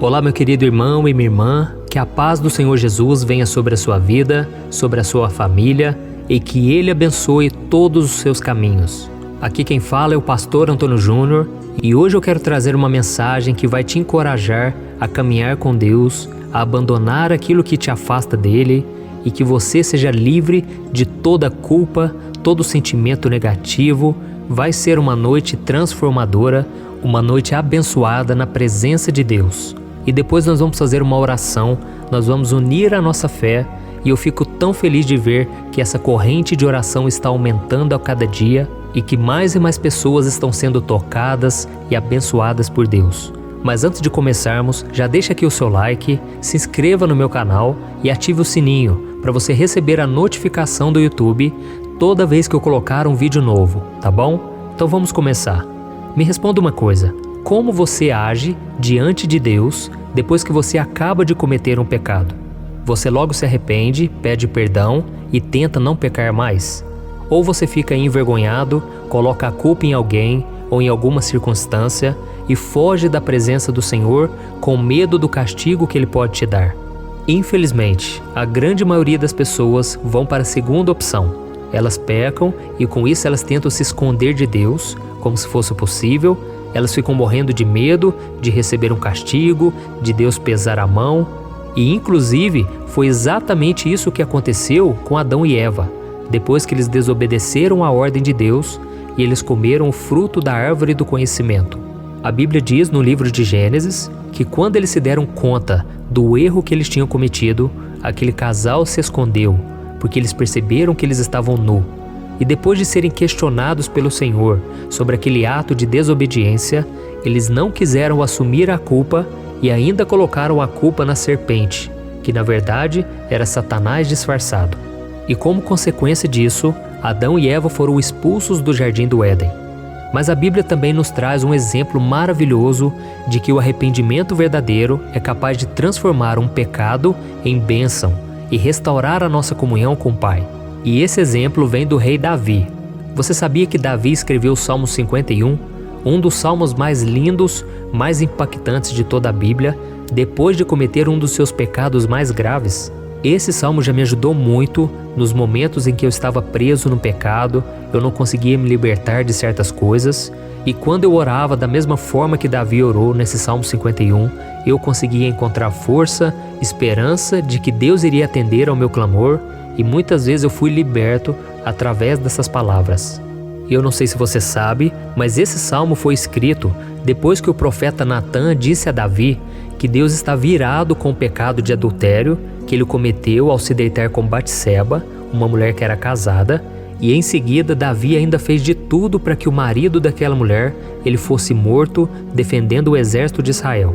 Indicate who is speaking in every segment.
Speaker 1: Olá, meu querido irmão e minha irmã, que a paz do Senhor Jesus venha sobre a sua vida, sobre a sua família e que Ele abençoe todos os seus caminhos. Aqui quem fala é o pastor Antônio Júnior e hoje eu quero trazer uma mensagem que vai te encorajar a caminhar com Deus, a abandonar aquilo que te afasta dele e que você seja livre de toda culpa, todo sentimento negativo. Vai ser uma noite transformadora, uma noite abençoada na presença de Deus. E depois nós vamos fazer uma oração, nós vamos unir a nossa fé e eu fico tão feliz de ver que essa corrente de oração está aumentando a cada dia e que mais e mais pessoas estão sendo tocadas e abençoadas por Deus. Mas antes de começarmos, já deixa aqui o seu like, se inscreva no meu canal e ative o sininho para você receber a notificação do YouTube toda vez que eu colocar um vídeo novo, tá bom? Então vamos começar. Me responda uma coisa. Como você age diante de Deus depois que você acaba de cometer um pecado? Você logo se arrepende, pede perdão e tenta não pecar mais? Ou você fica envergonhado, coloca a culpa em alguém ou em alguma circunstância e foge da presença do Senhor com medo do castigo que Ele pode te dar? Infelizmente, a grande maioria das pessoas vão para a segunda opção. Elas pecam e com isso elas tentam se esconder de Deus, como se fosse possível. Elas ficam morrendo de medo de receber um castigo, de Deus pesar a mão. E inclusive foi exatamente isso que aconteceu com Adão e Eva, depois que eles desobedeceram à ordem de Deus e eles comeram o fruto da árvore do conhecimento. A Bíblia diz no livro de Gênesis que quando eles se deram conta do erro que eles tinham cometido, aquele casal se escondeu, porque eles perceberam que eles estavam nus. E depois de serem questionados pelo Senhor sobre aquele ato de desobediência, eles não quiseram assumir a culpa e ainda colocaram a culpa na serpente, que na verdade era Satanás disfarçado. E como consequência disso, Adão e Eva foram expulsos do jardim do Éden. Mas a Bíblia também nos traz um exemplo maravilhoso de que o arrependimento verdadeiro é capaz de transformar um pecado em bênção e restaurar a nossa comunhão com o Pai. E esse exemplo vem do rei Davi. Você sabia que Davi escreveu o Salmo 51, um dos salmos mais lindos, mais impactantes de toda a Bíblia, depois de cometer um dos seus pecados mais graves? Esse salmo já me ajudou muito nos momentos em que eu estava preso no pecado, eu não conseguia me libertar de certas coisas, e quando eu orava da mesma forma que Davi orou nesse Salmo 51, eu conseguia encontrar força, esperança de que Deus iria atender ao meu clamor, e muitas vezes eu fui liberto através dessas palavras. Eu não sei se você sabe, mas esse salmo foi escrito depois que o profeta Natã disse a Davi que Deus está virado com o pecado de adultério que ele cometeu ao se deitar com Batseba, uma mulher que era casada, e em seguida Davi ainda fez de tudo para que o marido daquela mulher ele fosse morto defendendo o exército de Israel.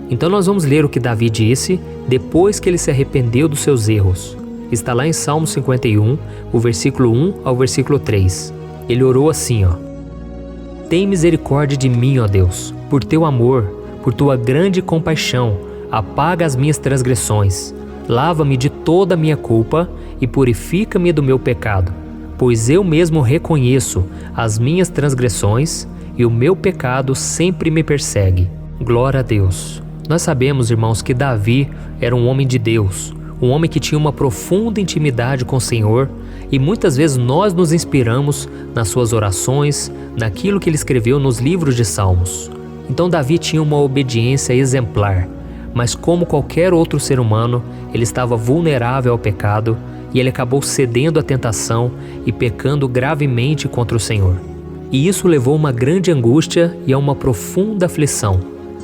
Speaker 1: Então nós vamos ler o que Davi disse depois que ele se arrependeu dos seus erros. Está lá em Salmo 51, o versículo 1 ao versículo 3. Ele orou assim, Tem misericórdia de mim, ó Deus, por teu amor, por tua grande compaixão, apaga as minhas transgressões. Lava-me de toda a minha culpa e purifica-me do meu pecado, pois eu mesmo reconheço as minhas transgressões e o meu pecado sempre me persegue. Glória a Deus. Nós sabemos, irmãos, que Davi era um homem de Deus, um homem que tinha uma profunda intimidade com o Senhor, e muitas vezes nós nos inspiramos nas suas orações, naquilo que ele escreveu nos livros de Salmos. Então Davi tinha uma obediência exemplar, mas como qualquer outro ser humano, ele estava vulnerável ao pecado e ele acabou cedendo à tentação e pecando gravemente contra o Senhor. E isso levou a uma grande angústia e a uma profunda aflição.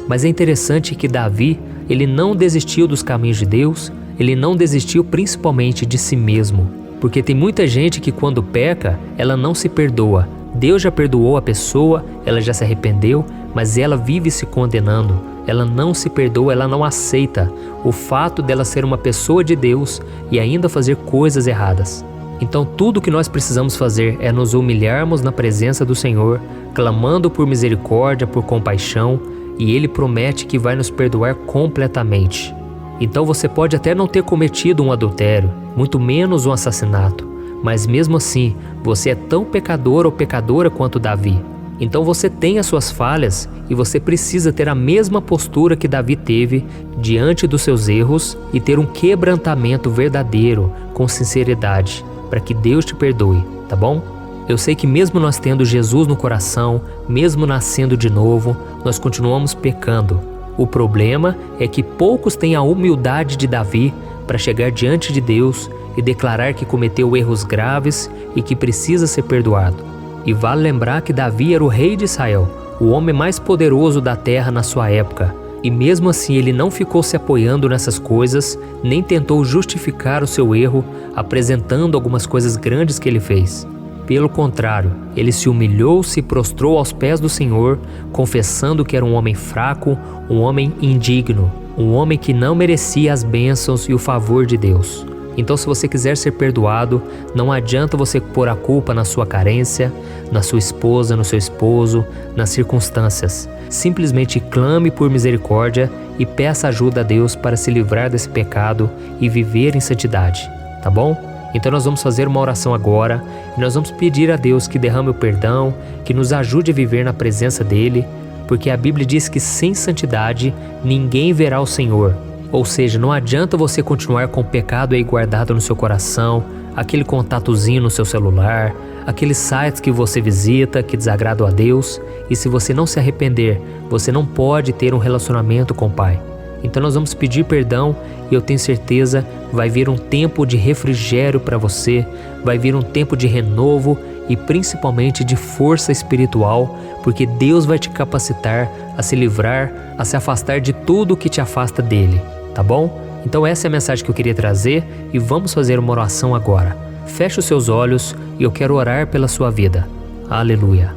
Speaker 1: Mas é interessante que Davi, ele não desistiu dos caminhos de Deus, ele não desistiu principalmente de si mesmo, porque tem muita gente que quando peca, ela não se perdoa. Deus já perdoou a pessoa, ela já se arrependeu, mas ela vive se condenando, ela não se perdoa, ela não aceita o fato dela ser uma pessoa de Deus e ainda fazer coisas erradas. Então tudo que nós precisamos fazer é nos humilharmos na presença do Senhor, clamando por misericórdia, por compaixão, e Ele promete que vai nos perdoar completamente. Então você pode até não ter cometido um adultério, muito menos um assassinato, mas mesmo assim, você é tão pecador ou pecadora quanto Davi. Então você tem as suas falhas e você precisa ter a mesma postura que Davi teve diante dos seus erros e ter um quebrantamento verdadeiro, com sinceridade, para que Deus te perdoe, tá bom? Eu sei que mesmo nós tendo Jesus no coração, mesmo nascendo de novo, nós continuamos pecando. O problema é que poucos têm a humildade de Davi para chegar diante de Deus e declarar que cometeu erros graves e que precisa ser perdoado. E vale lembrar que Davi era o rei de Israel, o homem mais poderoso da terra na sua época. E mesmo assim ele não ficou se apoiando nessas coisas, nem tentou justificar o seu erro, apresentando algumas coisas grandes que ele fez. Pelo contrário, ele se humilhou, se prostrou aos pés do Senhor, confessando que era um homem fraco, um homem indigno, um homem que não merecia as bênçãos e o favor de Deus. Então, se você quiser ser perdoado, não adianta você pôr a culpa na sua carência, na sua esposa, no seu esposo, nas circunstâncias. Simplesmente clame por misericórdia e peça ajuda a Deus para se livrar desse pecado e viver em santidade, tá bom? Então nós vamos fazer uma oração agora e nós vamos pedir a Deus que derrame o perdão, que nos ajude a viver na presença dEle, porque a Bíblia diz que sem santidade ninguém verá o Senhor. Ou seja, não adianta você continuar com o pecado aí guardado no seu coração, aquele contatozinho no seu celular, aqueles sites que você visita que desagradam a Deus, e se você não se arrepender, você não pode ter um relacionamento com o Pai. Então nós vamos pedir perdão e eu tenho certeza vai vir um tempo de refrigério para você, vai vir um tempo de renovo e principalmente de força espiritual, porque Deus vai te capacitar a se livrar, a se afastar de tudo que te afasta dele, tá bom? Então essa é a mensagem que eu queria trazer e vamos fazer uma oração agora. Feche os seus olhos e eu quero orar pela sua vida. Aleluia.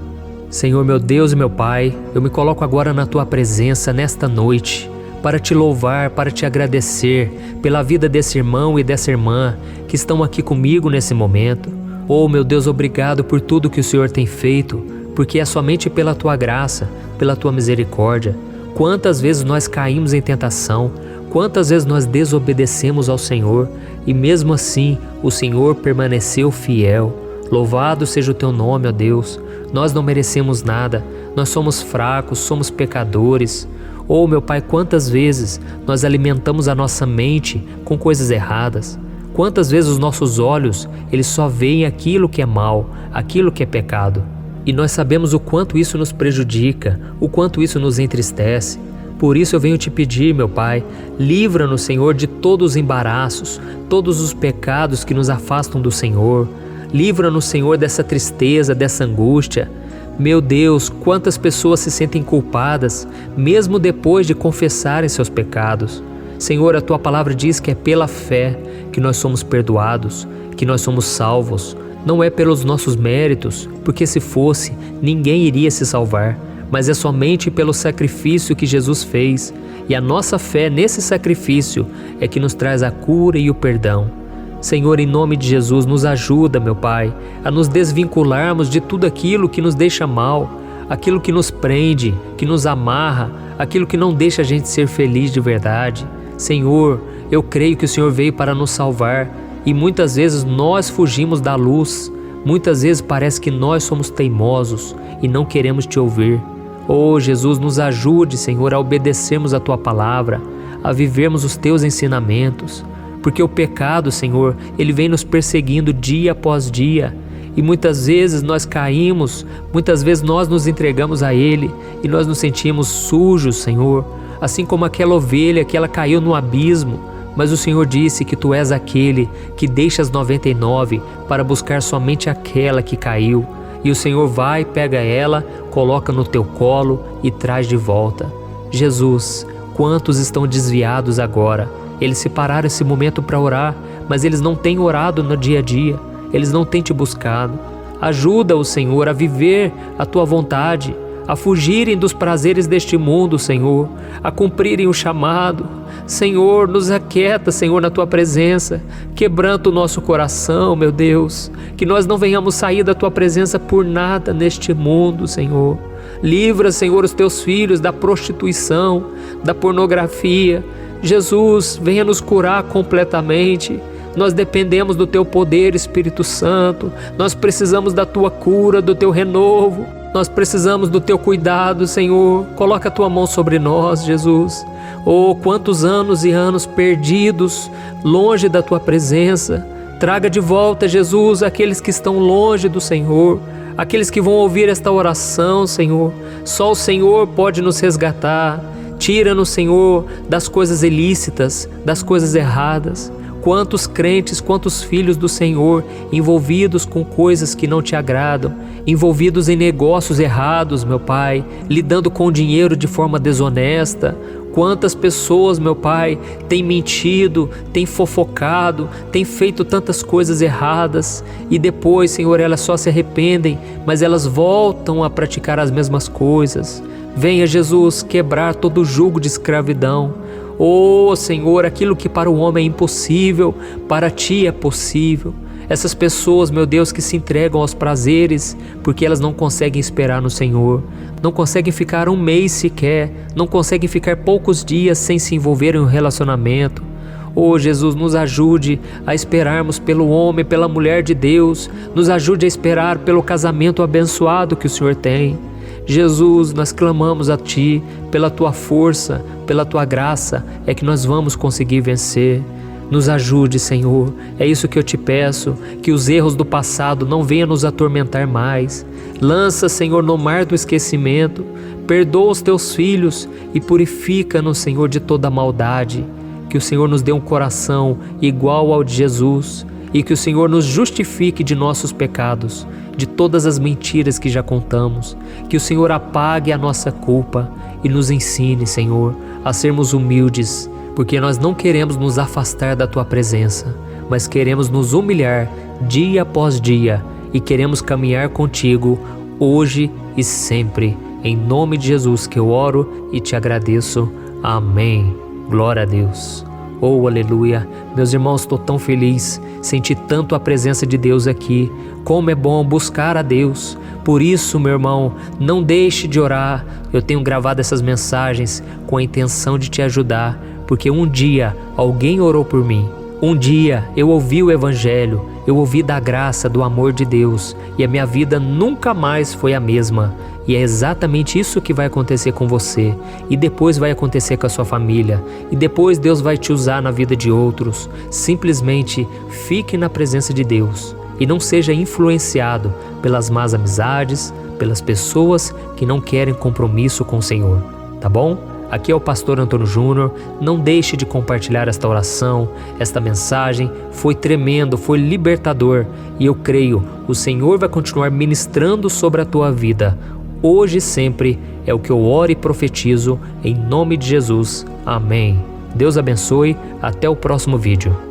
Speaker 1: Senhor meu Deus e meu Pai, eu me coloco agora na tua presença nesta noite, para te louvar, para te agradecer pela vida desse irmão e dessa irmã que estão aqui comigo nesse momento. Oh, meu Deus, obrigado por tudo que o Senhor tem feito, porque é somente pela tua graça, pela tua misericórdia. Quantas vezes nós caímos em tentação, quantas vezes nós desobedecemos ao Senhor e mesmo assim o Senhor permaneceu fiel. Louvado seja o teu nome, ó Deus. Nós não merecemos nada, nós somos fracos, somos pecadores. Oh, meu Pai, quantas vezes nós alimentamos a nossa mente com coisas erradas? Quantas vezes os nossos olhos, eles só veem aquilo que é mal, aquilo que é pecado? E nós sabemos o quanto isso nos prejudica, o quanto isso nos entristece. Por isso eu venho te pedir, meu Pai, livra-nos, Senhor, de todos os embaraços, todos os pecados que nos afastam do Senhor. Livra-nos, Senhor, dessa tristeza, dessa angústia. Meu Deus, quantas pessoas se sentem culpadas, mesmo depois de confessarem seus pecados. Senhor, a Tua palavra diz que é pela fé que nós somos perdoados, que nós somos salvos. Não é pelos nossos méritos, porque se fosse, ninguém iria se salvar, mas é somente pelo sacrifício que Jesus fez. E a nossa fé nesse sacrifício é que nos traz a cura e o perdão. Senhor, em nome de Jesus, nos ajuda, meu Pai, a nos desvincularmos de tudo aquilo que nos deixa mal, aquilo que nos prende, que nos amarra, aquilo que não deixa a gente ser feliz de verdade. Senhor, eu creio que o Senhor veio para nos salvar e muitas vezes nós fugimos da luz, muitas vezes parece que nós somos teimosos e não queremos te ouvir. Oh, Jesus, nos ajude, Senhor, a obedecermos a Tua palavra, a vivermos os Teus ensinamentos. Porque o pecado, Senhor, ele vem nos perseguindo dia após dia e muitas vezes nós caímos, muitas vezes nós nos entregamos a ele e nós nos sentimos sujos, Senhor, assim como aquela ovelha que ela caiu no abismo, mas o Senhor disse que Tu és aquele que deixa as 99 para buscar somente aquela que caiu e o Senhor vai, pega ela, coloca no Teu colo e traz de volta. Jesus, quantos estão desviados agora? Eles separaram esse momento para orar, mas eles não têm orado no dia a dia, eles não têm te buscado. Ajuda-os, Senhor, a viver a Tua vontade, a fugirem dos prazeres deste mundo, Senhor, a cumprirem o chamado. Senhor, nos aquieta, Senhor, na Tua presença, quebranta o nosso coração, meu Deus, que nós não venhamos sair da Tua presença por nada neste mundo, Senhor. Livra, Senhor, os Teus filhos da prostituição, da pornografia. Jesus, venha nos curar completamente. Nós dependemos do Teu poder, Espírito Santo. Nós precisamos da Tua cura, do Teu renovo. Nós precisamos do Teu cuidado, Senhor. Coloca a Tua mão sobre nós, Jesus. Oh, quantos anos e anos perdidos, longe da Tua presença. Traga de volta, Jesus, aqueles que estão longe do Senhor, aqueles que vão ouvir esta oração, Senhor. Só o Senhor pode nos resgatar. Tira-nos, Senhor, das coisas ilícitas, das coisas erradas. Quantos crentes, quantos filhos do Senhor envolvidos com coisas que não Te agradam, envolvidos em negócios errados, meu Pai, lidando com dinheiro de forma desonesta. Quantas pessoas, meu Pai, têm mentido, têm fofocado, têm feito tantas coisas erradas e depois, Senhor, elas só se arrependem, mas elas voltam a praticar as mesmas coisas. Venha, Jesus, quebrar todo o jugo de escravidão. Oh, Senhor, aquilo que para o homem é impossível, para Ti é possível. Essas pessoas, meu Deus, que se entregam aos prazeres porque elas não conseguem esperar no Senhor, não conseguem ficar um mês sequer, não conseguem ficar poucos dias sem se envolver em um relacionamento. Oh, Jesus, nos ajude a esperarmos pelo homem, pela mulher de Deus, nos ajude a esperar pelo casamento abençoado que o Senhor tem. Jesus, nós clamamos a Ti, pela Tua força, pela Tua graça, é que nós vamos conseguir vencer. Nos ajude, Senhor, é isso que eu Te peço, que os erros do passado não venham nos atormentar mais. Lança, Senhor, no mar do esquecimento, perdoa os Teus filhos e purifica-nos, Senhor, de toda maldade. Que o Senhor nos dê um coração igual ao de Jesus e que o Senhor nos justifique de nossos pecados, de todas as mentiras que já contamos. Que o Senhor apague a nossa culpa e nos ensine, Senhor, a sermos humildes, porque nós não queremos nos afastar da Tua presença, mas queremos nos humilhar dia após dia e queremos caminhar contigo hoje e sempre. Em nome de Jesus que eu oro e Te agradeço. Amém. Glória a Deus. Oh, aleluia. Meus irmãos, estou tão feliz, senti tanto a presença de Deus aqui. Como é bom buscar a Deus. Por isso, meu irmão, não deixe de orar. Eu tenho gravado essas mensagens com a intenção de te ajudar, porque um dia alguém orou por mim. Um dia eu ouvi o Evangelho, eu ouvi da graça, do amor de Deus, e a minha vida nunca mais foi a mesma. E é exatamente isso que vai acontecer com você, e depois vai acontecer com a sua família, e depois Deus vai te usar na vida de outros. Simplesmente fique na presença de Deus e não seja influenciado pelas más amizades, pelas pessoas que não querem compromisso com o Senhor, tá bom? Aqui é o pastor Antônio Júnior. Não deixe de compartilhar esta oração, esta mensagem. Foi tremendo, foi libertador e eu creio, o Senhor vai continuar ministrando sobre a tua vida. Hoje e sempre é o que eu oro e profetizo em nome de Jesus. Amém. Deus abençoe. Até o próximo vídeo.